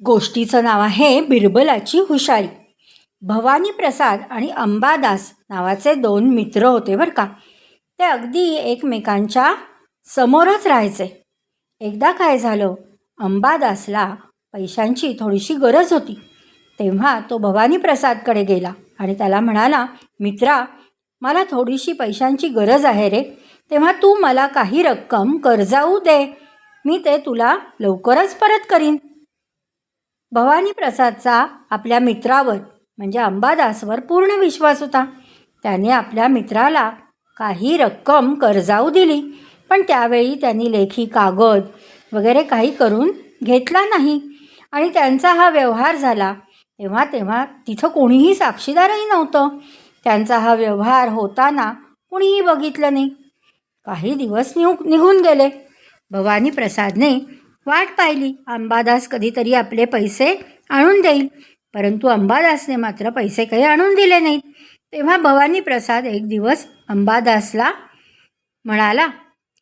गोष्टीचं नाव आहे बिरबलाची हुशारी. भवानी प्रसाद आणि अंबादास नावाचे दोन मित्र होते बरं का. ते अगदी एकमेकांच्या समोरच राहायचे. एकदा काय झालं, अंबादासला पैशांची थोडीशी गरज होती. तेव्हा तो भवानी प्रसादकडे गेला आणि त्याला म्हणाला, मित्रा, मला थोडीशी पैशांची गरज आहे रे. तेव्हा तू मला काही रक्कम कर्जाऊ दे, मी ते तुला लवकरच परत करीन. भवानी प्रसादचा आपल्या मित्रावर म्हणजे अंबादासवर पूर्ण विश्वास होता. त्याने आपल्या मित्राला काही रक्कम कर्जाऊ दिली, पण त्यावेळी त्यांनी लेखी कागद वगैरे काही करून घेतला नाही आणि त्यांचा हा व्यवहार झाला तेव्हा तिथं कोणीही साक्षीदारही नव्हतं. त्यांचा हा व्यवहार होताना कोणीही बघितलं नाही. काही दिवस निघून गेले. भवानी प्रसादने वाट पाहिली, अंबादास कधीतरी आपले पैसे आणून देईल, परंतु अंबादासने मात्र पैसे काही आणून दिले नाहीत. तेव्हा भवानी प्रसाद एक दिवस अंबादासला म्हणाला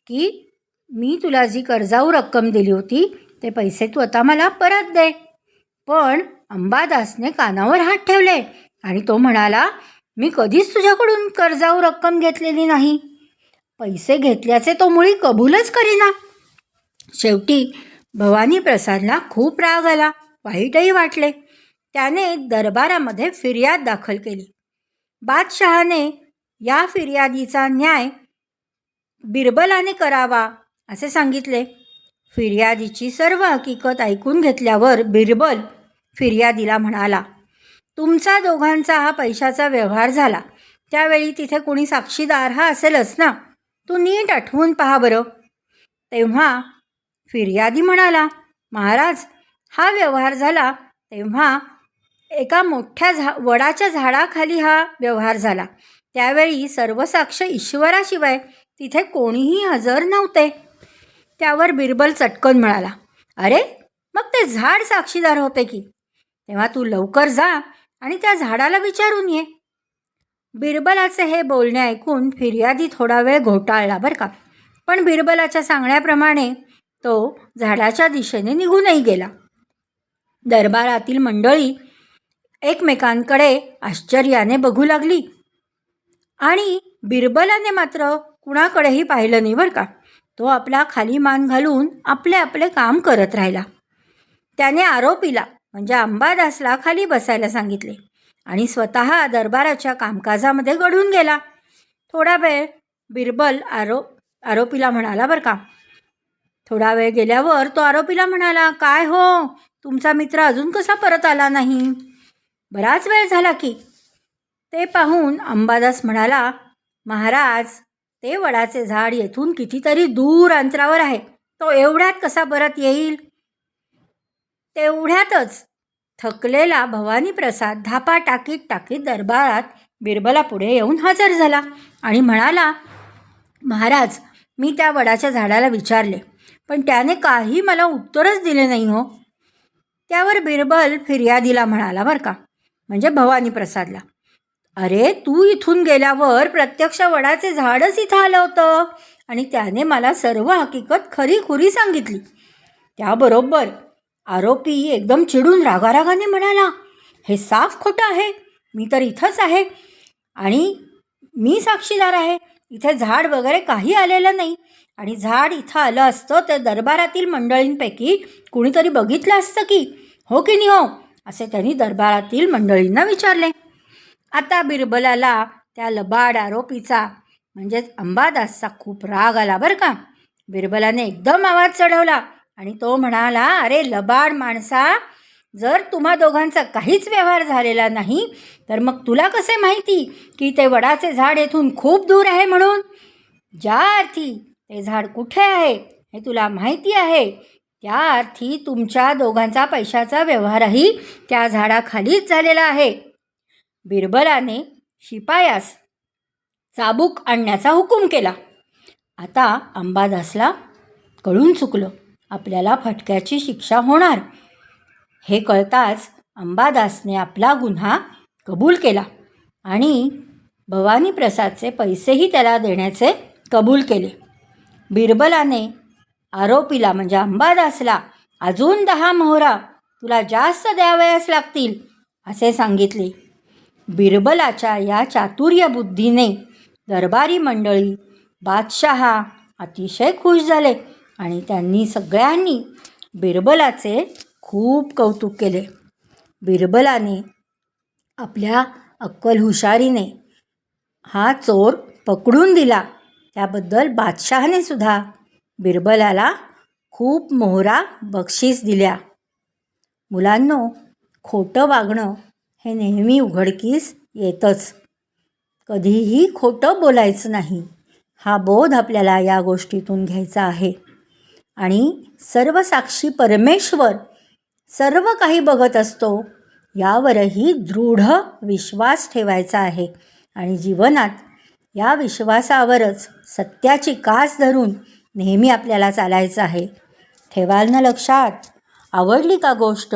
की मी तुला जी कर्जाऊ रक्कम दिली होती ते पैसे तू आता मला परत दे. पण अंबादासने कानावर हात ठेवले आणि तो म्हणाला, मी कधीच तुझ्याकडून कर्जाऊ रक्कम घेतलेली नाही. पैसे घेतल्याचे तो मुळी कबूलच करेना. शेवटी भवानी प्रसादला खूप राग आला, वाईटही वाटले. त्याने दरबारामध्ये फिर्याद दाखल केली. बादशहाने या फिर्यादीचा न्याय बिरबलाने करावा असे सांगितले. फिर्यादीची सर्व हकीकत ऐकून घेतल्यावर बिरबल फिर्यादीला म्हणाला, तुमचा दोघांचा हा पैशाचा व्यवहार झाला त्यावेळी तिथे कोणी साक्षीदार हा असेलच ना, तू नीट आठवून पहा बरं. तेव्हा फिर्यादी म्हणाला, महाराज, हा व्यवहार झाला तेव्हा एका मोठ्या वडाच्या झाडाखाली हा व्यवहार झाला. त्यावेळी सर्व साक्ष ईश्वराशिवाय तिथे कोणीही हजर नव्हते. त्यावर बिरबल चटकन म्हणाला, अरे, मग ते झाड साक्षीदार होते की. तेव्हा तू लवकर जा आणि त्या झाडाला विचारून ये. बिरबलाचे हे बोलणे ऐकून फिर्यादी थोडा वेळ घोटाळला बरं का, पण बिरबलाच्या सांगण्याप्रमाणे तो झाडाच्या दिशेने निघूनही गेला. दरबारातील मंडळी एकमेकांकडे आश्चर्याने बघू लागली आणि बिरबलाने मात्र कुणाकडेही पाहिलं नाही बरं का. तो आपला खाली मान घालून आपले आपले काम करत राहिला. त्याने आरोपीला म्हणजे अंबादासला खाली बसायला सांगितले आणि स्वतः दरबाराच्या कामकाजामध्ये गढून गेला. थोडा वेळ बिरबल आरोपीला म्हणाला बरं का. थोडा वेळ गेल्यावर तो आरोपीला म्हणाला, काय हो, तुमचा मित्र अजून कसा परत आला नाही? बराच वेळ झाला की. ते पाहून अंबादास म्हणाला, महाराज, ते वडाचे झाड येथून कितीतरी दूर अंतरावर आहे, तो एवढ्यात कसा परत येईल? तेवढ्यातच थकलेला भवानी प्रसाद धापा टाकीत दरबारात बिरबलापुढे येऊन हजर झाला आणि म्हणाला, महाराज, मी त्या वडाच्या झाडाला विचारले, पण त्याने काही मला उत्तरच दिले नाही हो. त्यावर बिरबल फिर्यादीला म्हणाला बरं का, म्हणजे भवानी प्रसादला, अरे, तू इथून गेल्यावर प्रत्यक्ष वडाचे झाडच इथं आलं होतं आणि त्याने मला सर्व हकीकत खरीखुरी सांगितली. त्याबरोबर आरोपी एकदम चिडून रागारागाने म्हणाला, हे साफ खोटं आहे, मी तर इथंच आहे आणि मी साक्षीदार आहे. इथे झाड वगैरे काही आलेलं नाही आणि झाड इथं आलं असतं तर दरबारातील मंडळींपैकी कुणीतरी बघितलं असतं की, हो की नाही हो, असे त्यांनी दरबारातील मंडळींना विचारले. आता बिरबलाला त्या लबाड आरोपीचा म्हणजेच अंबादासचा खूप राग आला बरं का. बिरबलाने एकदम आवाज चढवला आणि तो म्हणाला, अरे लबाड माणसा, जर तुम्हा दोघांचा काहीच व्यवहार झालेला नाही तर मग तुला कसे माहिती की ते वडाचे झाड येथून खूप दूर आहे म्हणून? ज्या अर्थी ते झाड कुठे आहे हे तुला माहिती आहे, त्या अर्थी तुमच्या दोघांचा पैशाचा व्यवहारही त्या झाडाखालीच झालेला आहे. बिरबलाने शिपायास चाबूक आणण्याचा हुकूम केला. आता अंबादासला कळून चुकलं, आपल्याला फटक्याची शिक्षा होणार. हे कळताच अंबादासने आपला गुन्हा कबूल केला आणि भवानी प्रसादचे पैसेही त्याला देण्याचे कबूल केले. बिरबलाने आरोपीला म्हणजे अंबादासला अजून 10 मोहरा तुला जास्त द्यावयास लागतील असे सांगितले. बिरबलाच्या या चातुर्य बुद्धीने दरबारी मंडळी, बादशहा अतिशय खुश झाले आणि त्यांनी सगळ्यांनी बिरबलाचे खूप कौतुक केले. बिरबलाने आपल्या अक्कल हुशारीने हा चोर पकडून दिला. त्याबद्दल बादशहाने सुद्धा बिरबलाला खूप मोहरा बक्षीस दिल्या. मुलांनो, खोटं वागणं हे नेहमी उघडकीस येतच. कधीही खोटं बोलायचं नाही, हा बोध आपल्याला या गोष्टीतून घ्यायचा आहे. आणि सर्वसाक्षी परमेश्वर सर्व काही बघत असतो यावरही दृढ विश्वास ठेवायचा आहे. आणि जीवनात या विश्वासावरच सत्याची कास धरून नेहमी आपल्याला चालायचं आहे. ठेवाल ना लक्षात? आवडली का गोष्ट?